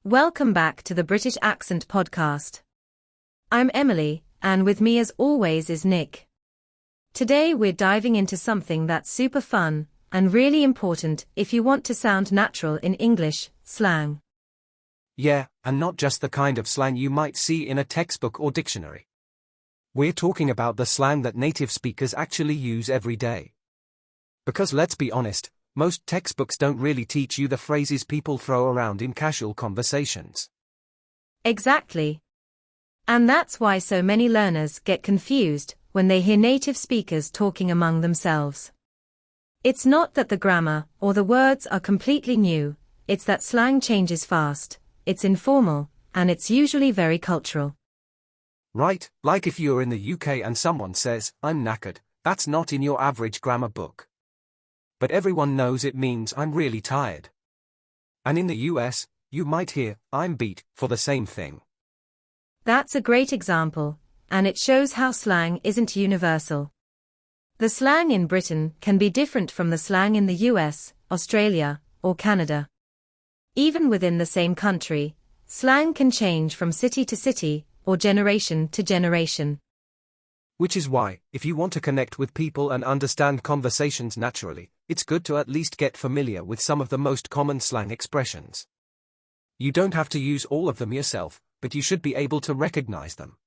Welcome back to the British Accent Podcast. I'm Emily, and with me as always is Nick. Today we're diving into something that's super fun and really important if you want to sound natural in English, slang. Yeah, and not just the kind of slang you might see in a textbook or dictionary. We're talking about the slang that native speakers actually use every day. Because let's be honest, most textbooks don't really teach you the phrases people throw around in casual conversations. Exactly. And that's why so many learners get confused when they hear native speakers talking among themselves. It's not that the grammar or the words are completely new, it's that slang changes fast, it's informal, and it's usually very cultural. Right, like if you're in the UK and someone says, "I'm knackered," that's not in your average grammar book. But everyone knows it means I'm really tired. And in the US, you might hear, "I'm beat," for the same thing. That's a great example, and it shows how slang isn't universal. The slang in Britain can be different from the slang in the US, Australia, or Canada. Even within the same country, slang can change from city to city, or generation to generation. Which is why, if you want to connect with people and understand conversations naturally, it's good to at least get familiar with some of the most common slang expressions. You don't have to use all of them yourself, but you should be able to recognize them.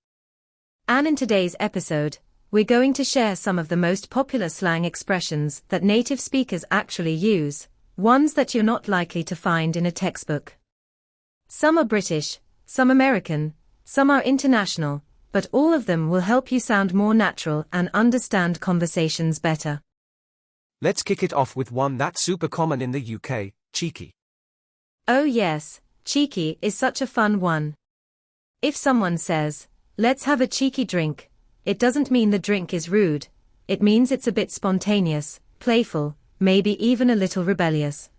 And in today's episode, we're going to share some of the most popular slang expressions that native speakers actually use, ones that you're not likely to find in a textbook. Some are British, some American, some are international, but all of them will help you sound more natural and understand conversations better. Let's kick it off with one that's super common in the UK, cheeky. Oh yes, cheeky is such a fun one. If someone says, "Let's have a cheeky drink," it doesn't mean the drink is rude, it means it's a bit spontaneous, playful, maybe even a little rebellious.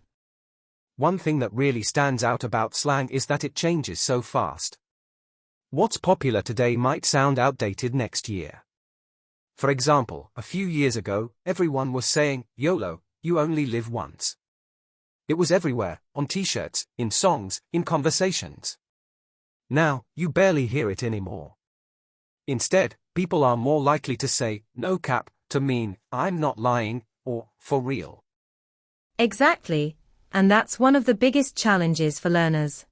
One thing that really stands out about slang is that it changes so fast. What's popular today might sound outdated next year. For example, a few years ago, everyone was saying, "YOLO, you only live once." It was everywhere, on t-shirts, in songs, in conversations. Now, you barely hear it anymore. Instead, people are more likely to say, "No cap," to mean, "I'm not lying," or, "for real." Exactly, and that's one of the biggest challenges for learners.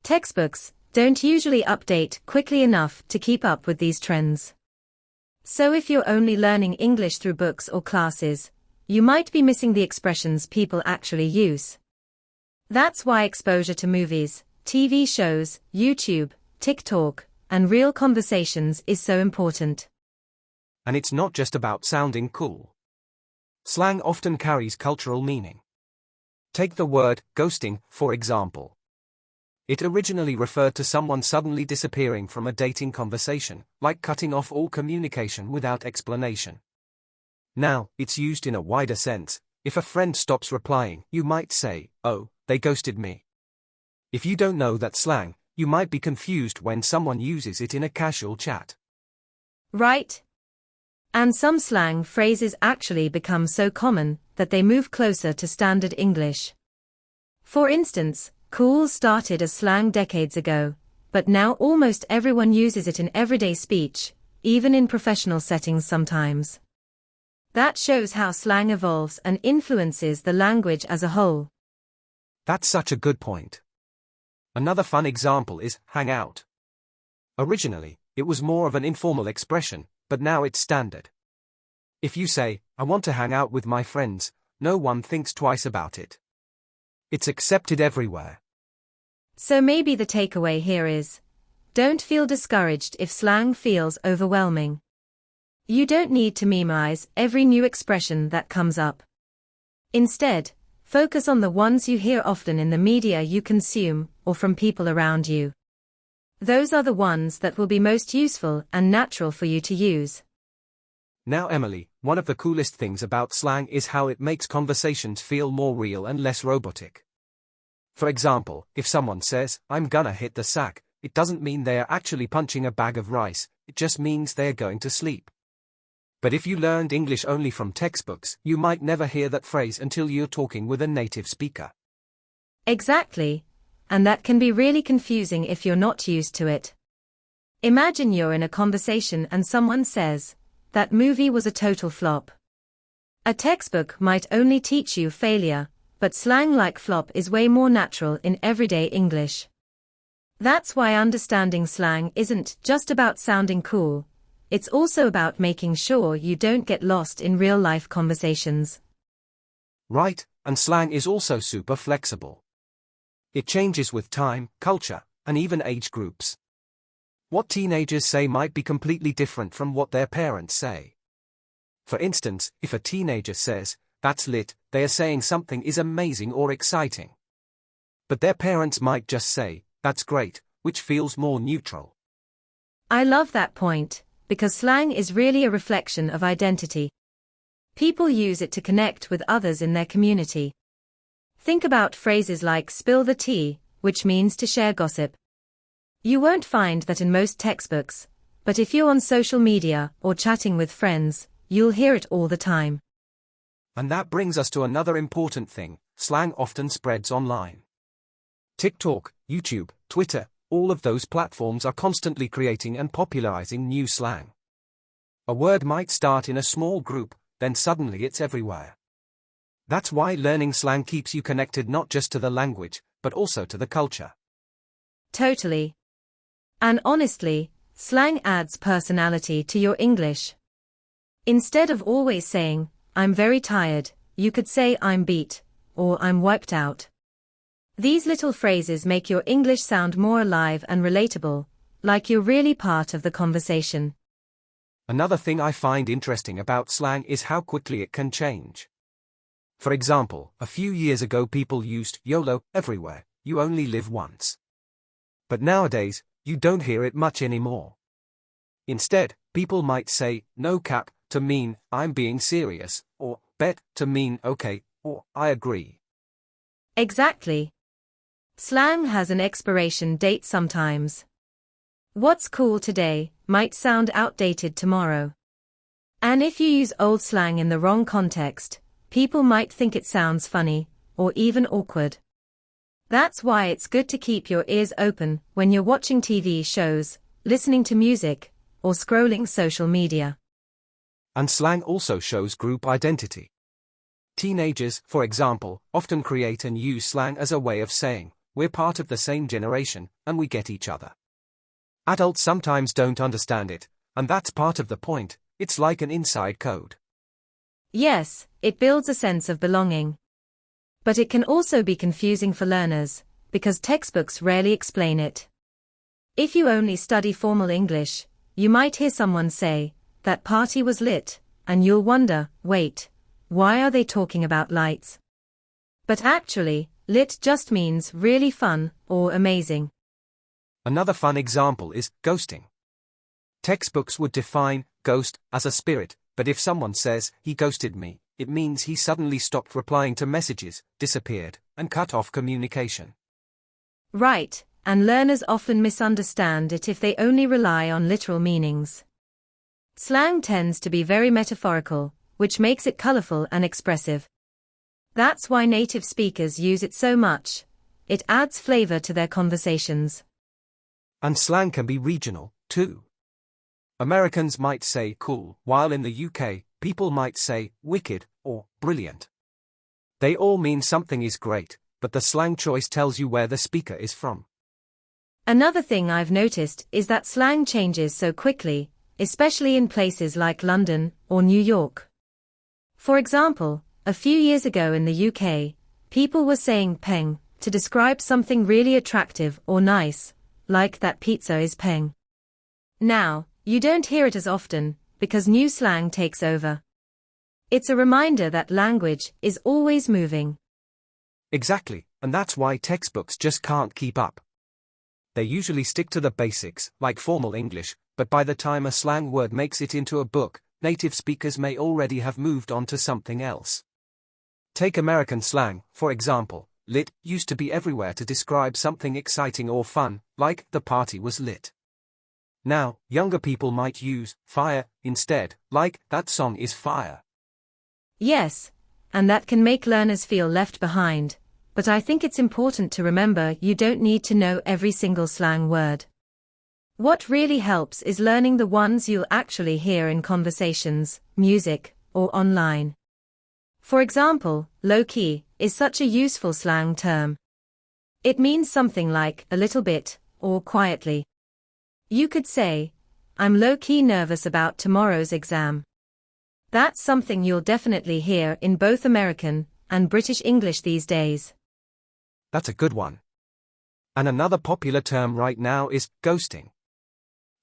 Textbooks don't usually update quickly enough to keep up with these trends. So if you're only learning English through books or classes, you might be missing the expressions people actually use. That's why exposure to movies, TV shows, YouTube, TikTok, and real conversations is so important. And it's not just about sounding cool. Slang often carries cultural meaning. Take the word ghosting, for example. It originally referred to someone suddenly disappearing from a dating conversation, like cutting off all communication without explanation. Now, it's used in a wider sense. If a friend stops replying, you might say, "Oh, they ghosted me." If you don't know that slang, you might be confused when someone uses it in a casual chat. Right? And some slang phrases actually become so common that they move closer to standard English. For instance, cool started as slang decades ago, but now almost everyone uses it in everyday speech, even in professional settings sometimes. That shows how slang evolves and influences the language as a whole. That's such a good point. Another fun example is hang out. Originally, it was more of an informal expression, but now it's standard. If you say, "I want to hang out with my friends," no one thinks twice about it. It's accepted everywhere. So maybe the takeaway here is, don't feel discouraged if slang feels overwhelming. You don't need to memorize every new expression that comes up. Instead, focus on the ones you hear often in the media you consume or from people around you. Those are the ones that will be most useful and natural for you to use. Now, Emily, one of the coolest things about slang is how it makes conversations feel more real and less robotic. For example, if someone says, "I'm gonna hit the sack," it doesn't mean they are actually punching a bag of rice, it just means they are going to sleep. But if you learned English only from textbooks, you might never hear that phrase until you're talking with a native speaker. Exactly. and that can be really confusing if you're not used to it. Imagine you're in a conversation and someone says, "That movie was a total flop." A textbook might only teach you failure, but slang like flop is way more natural in everyday English. That's why understanding slang isn't just about sounding cool, it's also about making sure you don't get lost in real-life conversations. Right, and slang is also super flexible. It changes with time, culture, and even age groups. What teenagers say might be completely different from what their parents say. For instance, if a teenager says, "That's lit," they are saying something is amazing or exciting. But their parents might just say, "That's great," which feels more neutral. I love that point, because slang is really a reflection of identity. People use it to connect with others in their community. Think about phrases like "spill the tea," which means to share gossip. You won't find that in most textbooks, but if you're on social media or chatting with friends, you'll hear it all the time. And that brings us to another important thing: slang often spreads online. TikTok, YouTube, Twitter, all of those platforms are constantly creating and popularizing new slang. A word might start in a small group, then suddenly it's everywhere. That's why learning slang keeps you connected not just to the language, but also to the culture. Totally. And honestly, slang adds personality to your English. Instead of always saying, "I'm very tired," you could say, "I'm beat," or "I'm wiped out." These little phrases make your English sound more alive and relatable, like you're really part of the conversation. Another thing I find interesting about slang is how quickly it can change. For example, a few years ago people used "YOLO" everywhere, "you only live once." But nowadays, you don't hear it much anymore. Instead, people might say "no cap" to mean "I'm being serious," or "bet" to mean "okay," or "I agree." Exactly. Slang has an expiration date sometimes. What's cool today might sound outdated tomorrow. And if you use old slang in the wrong context, people might think it sounds funny, or even awkward. That's why it's good to keep your ears open when you're watching TV shows, listening to music, or scrolling social media. And slang also shows group identity. Teenagers, for example, often create and use slang as a way of saying, "We're part of the same generation, and we get each other." Adults sometimes don't understand it, and that's part of the point. It's like an inside code. Yes, it builds a sense of belonging. But it can also be confusing for learners, because textbooks rarely explain it. If you only study formal English, you might hear someone say, "That party was lit," and you'll wonder, wait, why are they talking about lights? But actually, lit just means really fun or amazing. Another fun example is ghosting. Textbooks would define ghost as a spirit, but if someone says, "He ghosted me," it means he suddenly stopped replying to messages, disappeared, and cut off communication. Right, and learners often misunderstand it if they only rely on literal meanings. Slang tends to be very metaphorical, which makes it colorful and expressive. That's why native speakers use it so much. It adds flavor to their conversations. And slang can be regional, too. Americans might say "cool," while in the UK, people might say "wicked" or "brilliant." They all mean something is great, but the slang choice tells you where the speaker is from. Another thing I've noticed is that slang changes so quickly, especially in places like London or New York. For example, a few years ago in the UK, people were saying "peng" to describe something really attractive or nice, like "that pizza is peng." Now, you don't hear it as often, because new slang takes over. It's a reminder that language is always moving. Exactly, and that's why textbooks just can't keep up. They usually stick to the basics, like formal English, but by the time a slang word makes it into a book, native speakers may already have moved on to something else. Take American slang, for example. Lit used to be everywhere to describe something exciting or fun, like "the party was lit." Now, younger people might use "fire" instead, like "that song is fire." Yes, and that can make learners feel left behind, but I think it's important to remember you don't need to know every single slang word. What really helps is learning the ones you'll actually hear in conversations, music, or online. For example, low-key is such a useful slang term. It means something like a little bit, or quietly. You could say, I'm low-key nervous about tomorrow's exam. That's something you'll definitely hear in both American and British English these days. That's a good one. And another popular term right now is ghosting.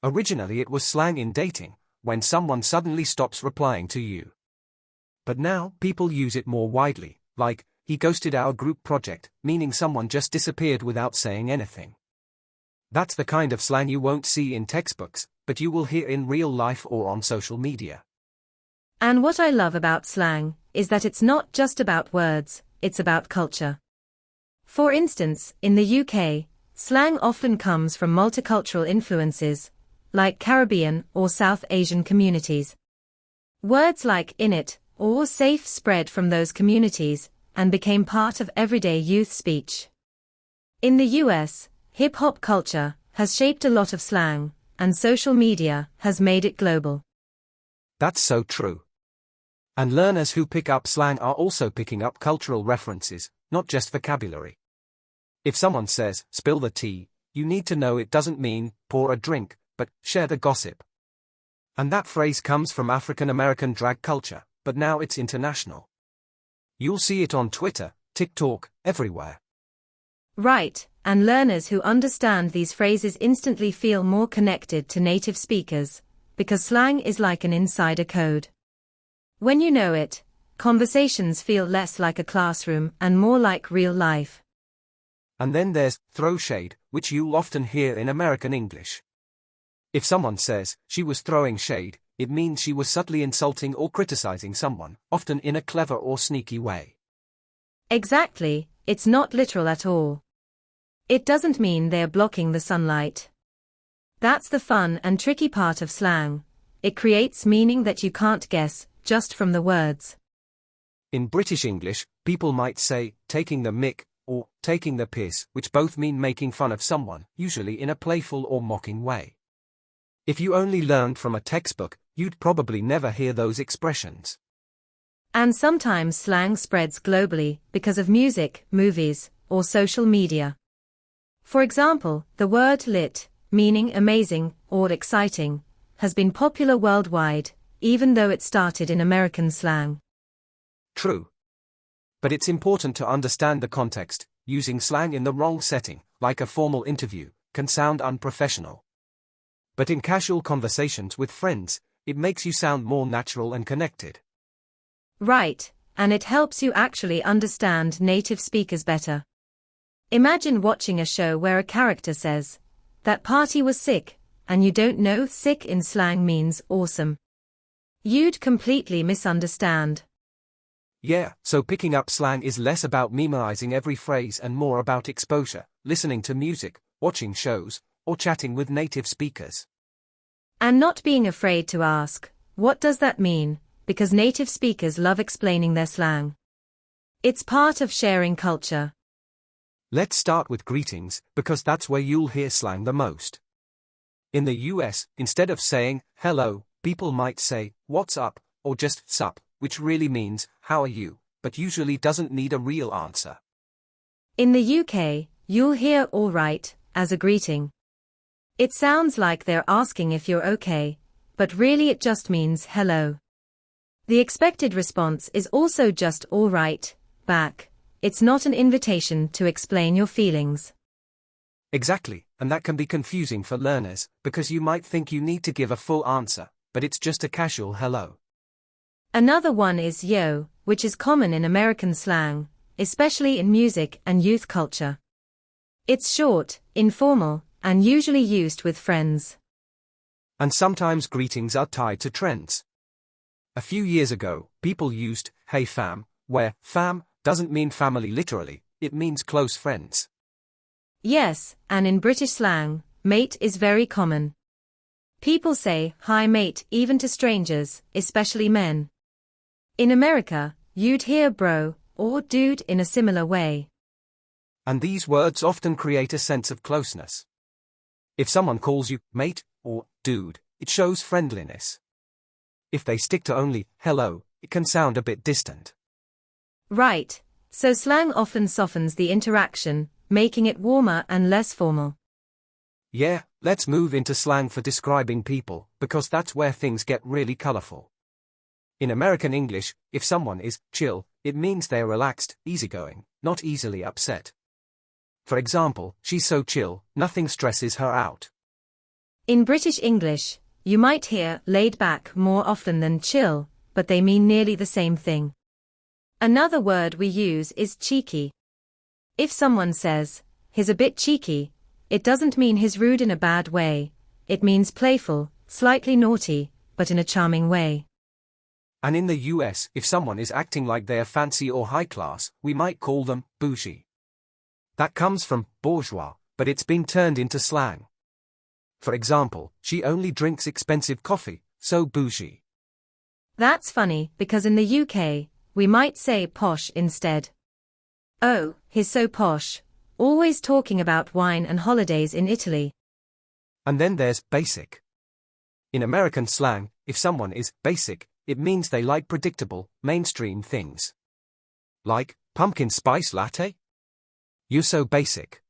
Originally it was slang in dating, when someone suddenly stops replying to you. But now people use it more widely, like, he ghosted our group project, meaning someone just disappeared without saying anything. That's the kind of slang you won't see in textbooks, but you will hear in real life or on social media. And what I love about slang is that it's not just about words, it's about culture. For instance, in the UK, slang often comes from multicultural influences, like Caribbean or South Asian communities. Words like innit or safe spread from those communities and became part of everyday youth speech. In the US, hip-hop culture has shaped a lot of slang, and social media has made it global. That's so true. And learners who pick up slang are also picking up cultural references, not just vocabulary. If someone says, spill the tea, you need to know it doesn't mean, pour a drink, but share the gossip. And that phrase comes from African American drag culture, but now it's international. You'll see it on Twitter, TikTok, everywhere. Right, and learners who understand these phrases instantly feel more connected to native speakers, because slang is like an insider code. When you know it, conversations feel less like a classroom and more like real life. And then there's throw shade, which you'll often hear in American English. If someone says, she was throwing shade, it means she was subtly insulting or criticizing someone, often in a clever or sneaky way. Exactly, it's not literal at all. It doesn't mean they're blocking the sunlight. That's the fun and tricky part of slang. It creates meaning that you can't guess, just from the words. In British English, people might say, taking the mick, or taking the piss, which both mean making fun of someone, usually in a playful or mocking way. If you only learned from a textbook, you'd probably never hear those expressions. And sometimes slang spreads globally because of music, movies, or social media. For example, the word lit, meaning amazing or exciting, has been popular worldwide, even though it started in American slang. True. But it's important to understand the context. Using slang in the wrong setting, like a formal interview, can sound unprofessional. But in casual conversations with friends, it makes you sound more natural and connected. Right, and it helps you actually understand native speakers better. Imagine watching a show where a character says, that party was sick, and you don't know sick in slang means awesome. You'd completely misunderstand. Yeah, so picking up slang is less about memorizing every phrase and more about exposure, listening to music, watching shows, or chatting with native speakers. And not being afraid to ask, what does that mean? Because native speakers love explaining their slang. It's part of sharing culture. Let's start with greetings, because that's where you'll hear slang the most. In the US, instead of saying, hello, people might say, what's up, or just sup, which really means, how are you, but usually doesn't need a real answer. In the UK, you'll hear all right as a greeting. It sounds like they're asking if you're okay, but really it just means hello. The expected response is also just all right, back. It's not an invitation to explain your feelings. Exactly, and that can be confusing for learners, because you might think you need to give a full answer, but it's just a casual hello. Another one is yo, which is common in American slang, especially in music and youth culture. It's short, informal, and usually used with friends. And sometimes greetings are tied to trends. A few years ago, people used, hey fam, where fam doesn't mean family literally, it means close friends. Yes, and in British slang, mate is very common. People say, hi mate, even to strangers, especially men. In America, you'd hear bro, or dude in a similar way. And these words often create a sense of closeness. If someone calls you mate or dude, it shows friendliness. If they stick to only hello, it can sound a bit distant. Right, so slang often softens the interaction, making it warmer and less formal. Yeah, let's move into slang for describing people, because that's where things get really colorful. In American English, if someone is chill, it means they're relaxed, easygoing, not easily upset. For example, she's so chill, nothing stresses her out. In British English, you might hear laid back more often than chill, but they mean nearly the same thing. Another word we use is cheeky. If someone says, he's a bit cheeky, it doesn't mean he's rude in a bad way, it means playful, slightly naughty, but in a charming way. And in the US, if someone is acting like they're fancy or high class, we might call them bougie. That comes from bourgeois, but it's been turned into slang. For example, she only drinks expensive coffee, so bougie. That's funny, because in the UK, we might say posh instead. Oh, he's so posh, always talking about wine and holidays in Italy. And then there's basic. In American slang, if someone is basic, it means they like predictable, mainstream things. Like, pumpkin spice latte? You're so basic.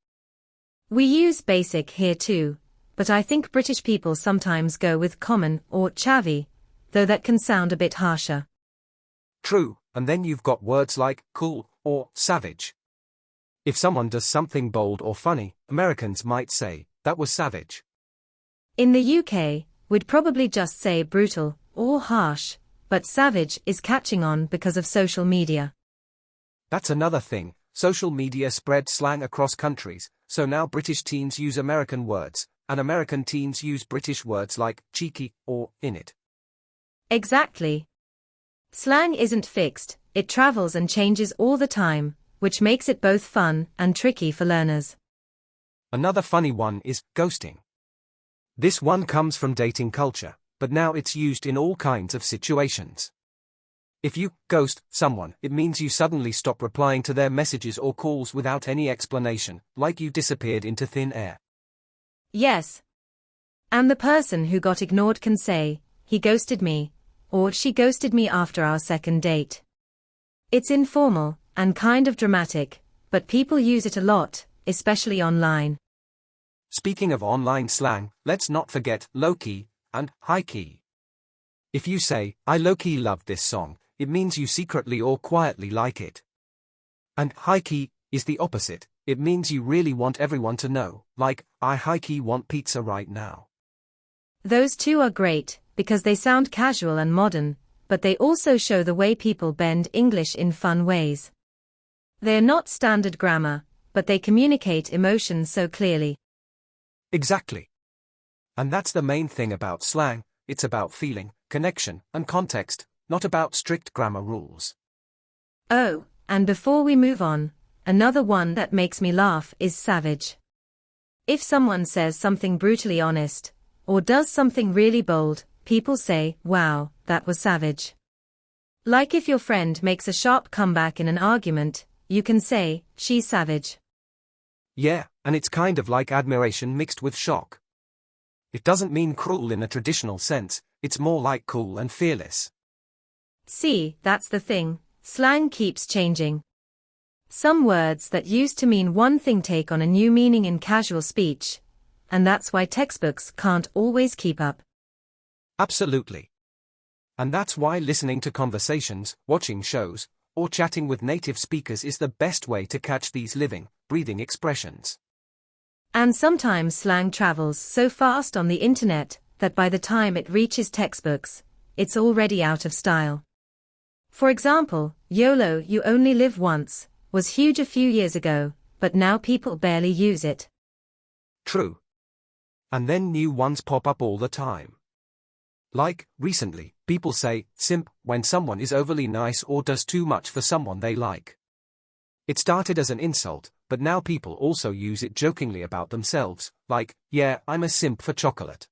We use basic here too, but I think British people sometimes go with common or chavvy, though that can sound a bit harsher. True, and then you've got words like cool or savage. If someone does something bold or funny, Americans might say, that was savage. In the UK, we'd probably just say brutal or harsh, but savage is catching on because of social media. That's another thing, social media spread slang across countries, so now British teens use American words, and American teens use British words like cheeky or in it. Exactly. Slang isn't fixed, it travels and changes all the time, which makes it both fun and tricky for learners. Another funny one is ghosting. This one comes from dating culture, but now it's used in all kinds of situations. If you ghost someone, it means you suddenly stop replying to their messages or calls without any explanation, like you disappeared into thin air. Yes. And the person who got ignored can say, he ghosted me, or she ghosted me after our second date. It's informal and kind of dramatic, but people use it a lot, especially online. Speaking of online slang, let's not forget low-key and high-key. If you say, I low-key love this song, it means you secretly or quietly like it. And high-key is the opposite, it means you really want everyone to know, like, I high-key want pizza right now. Those two are great, because they sound casual and modern, but they also show the way people bend English in fun ways. They're not standard grammar, but they communicate emotions so clearly. Exactly. And that's the main thing about slang, it's about feeling, connection, and context, not about strict grammar rules. Oh, and before we move on, another one that makes me laugh is savage. If someone says something brutally honest, or does something really bold, people say, wow, that was savage. Like if your friend makes a sharp comeback in an argument, you can say, she's savage. Yeah, and it's kind of like admiration mixed with shock. It doesn't mean cruel in a traditional sense, it's more like cool and fearless. See, that's the thing, slang keeps changing. Some words that used to mean one thing take on a new meaning in casual speech, and that's why textbooks can't always keep up. Absolutely. And that's why listening to conversations, watching shows, or chatting with native speakers is the best way to catch these living, breathing expressions. And sometimes slang travels so fast on the internet that by the time it reaches textbooks, it's already out of style. For example, YOLO, you only live once, was huge a few years ago, but now people barely use it. True. And then new ones pop up all the time. Like, recently, people say, simp, when someone is overly nice or does too much for someone they like. It started as an insult, but now people also use it jokingly about themselves, like, yeah, I'm a simp for chocolate.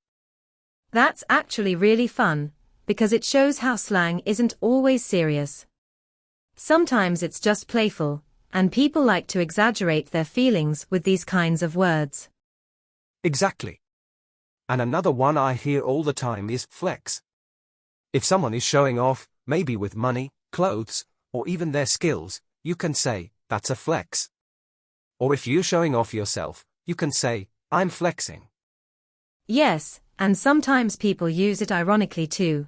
That's actually really fun, because it shows how slang isn't always serious. Sometimes it's just playful, and people like to exaggerate their feelings with these kinds of words. Exactly. And another one I hear all the time is flex. If someone is showing off, maybe with money, clothes, or even their skills, you can say, that's a flex. Or if you're showing off yourself, you can say, I'm flexing. Yes, and sometimes people use it ironically too.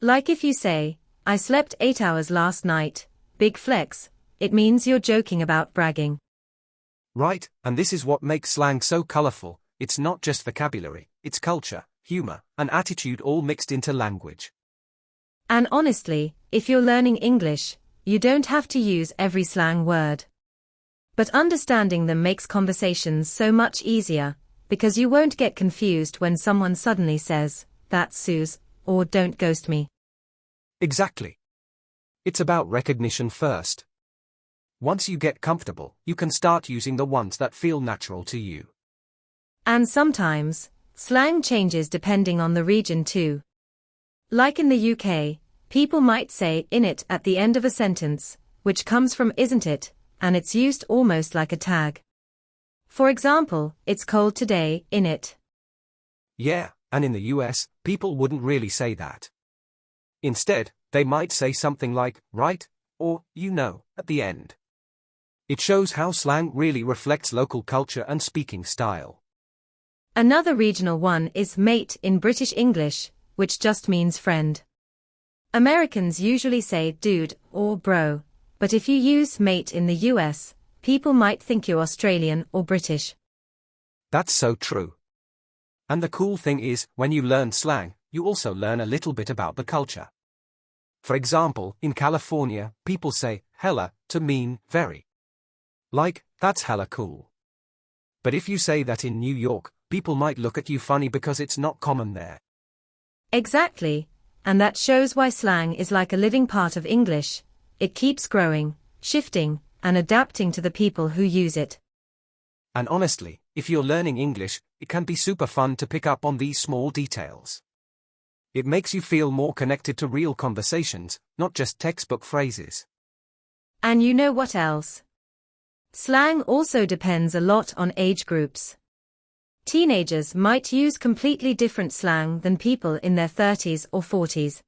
Like if you say, I slept 8 hours last night, big flex, it means you're joking about bragging. Right, and this is what makes slang so colorful. It's not just vocabulary, it's culture, humor, and attitude all mixed into language. And honestly, if you're learning English, you don't have to use every slang word. But understanding them makes conversations so much easier, because you won't get confused when someone suddenly says, that's Suze, or don't ghost me. Exactly. It's about recognition first. Once you get comfortable, you can start using the ones that feel natural to you. And sometimes, slang changes depending on the region too. Like in the UK, people might say innit at the end of a sentence, which comes from isn't it, and it's used almost like a tag. For example, it's cold today, innit? Yeah, and in the US, people wouldn't really say that. Instead, they might say something like, right, or, you know, at the end. It shows how slang really reflects local culture and speaking style. Another regional one is mate in British English, which just means friend. Americans usually say dude or bro, but if you use mate in the US, people might think you're Australian or British. That's so true. And the cool thing is, when you learn slang, you also learn a little bit about the culture. For example, in California, people say hella to mean very. Like, that's hella cool. But if you say that in New York, people might look at you funny because it's not common there. Exactly, and that shows why slang is like a living part of English. It keeps growing, shifting, and adapting to the people who use it. And honestly, if you're learning English, it can be super fun to pick up on these small details. It makes you feel more connected to real conversations, not just textbook phrases. And you know what else? Slang also depends a lot on age groups. Teenagers might use completely different slang than people in their 30s or 40s.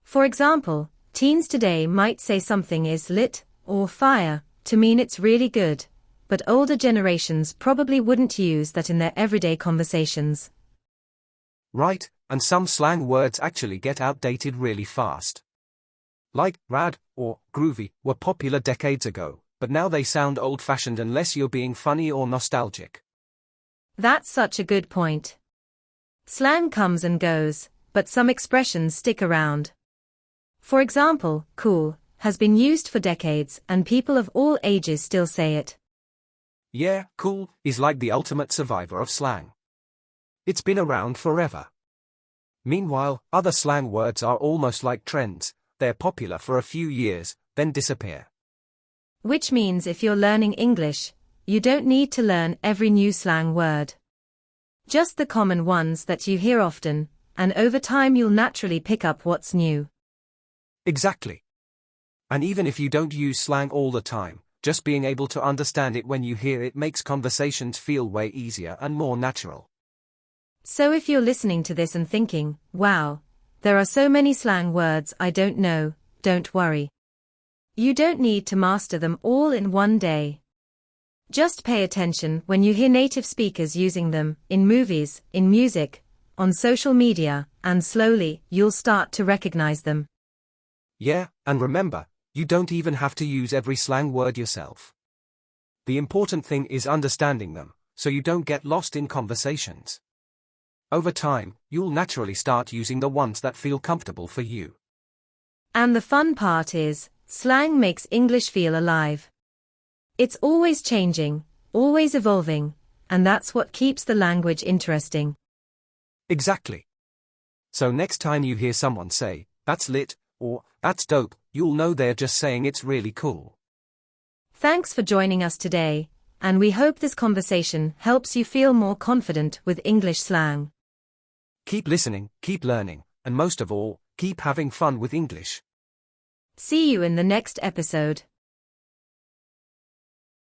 For example, teens today might say something is lit or fire to mean it's really good, but older generations probably wouldn't use that in their everyday conversations. Right, and some slang words actually get outdated really fast. Like rad or groovy were popular decades ago, but now they sound old-fashioned unless you're being funny or nostalgic. That's such a good point. Slang comes and goes, but some expressions stick around. For example, cool has been used for decades and people of all ages still say it. Yeah, cool is like the ultimate survivor of slang. It's been around forever. Meanwhile, other slang words are almost like trends. They're popular for a few years, then disappear. Which means if you're learning English, you don't need to learn every new slang word. Just the common ones that you hear often, and over time you'll naturally pick up what's new. Exactly. And even if you don't use slang all the time, just being able to understand it when you hear it makes conversations feel way easier and more natural. So if you're listening to this and thinking, wow, there are so many slang words I don't know, don't worry. You don't need to master them all in one day. Just pay attention when you hear native speakers using them, in movies, in music, on social media, and slowly, you'll start to recognize them. Yeah, and remember, you don't even have to use every slang word yourself. The important thing is understanding them, so you don't get lost in conversations. Over time, you'll naturally start using the ones that feel comfortable for you. And the fun part is, slang makes English feel alive. It's always changing, always evolving, and that's what keeps the language interesting. Exactly. So next time you hear someone say, that's lit, or that's dope, you'll know they're just saying it's really cool. Thanks for joining us today, and we hope this conversation helps you feel more confident with English slang. Keep listening, keep learning, and most of all, keep having fun with English. See you in the next episode.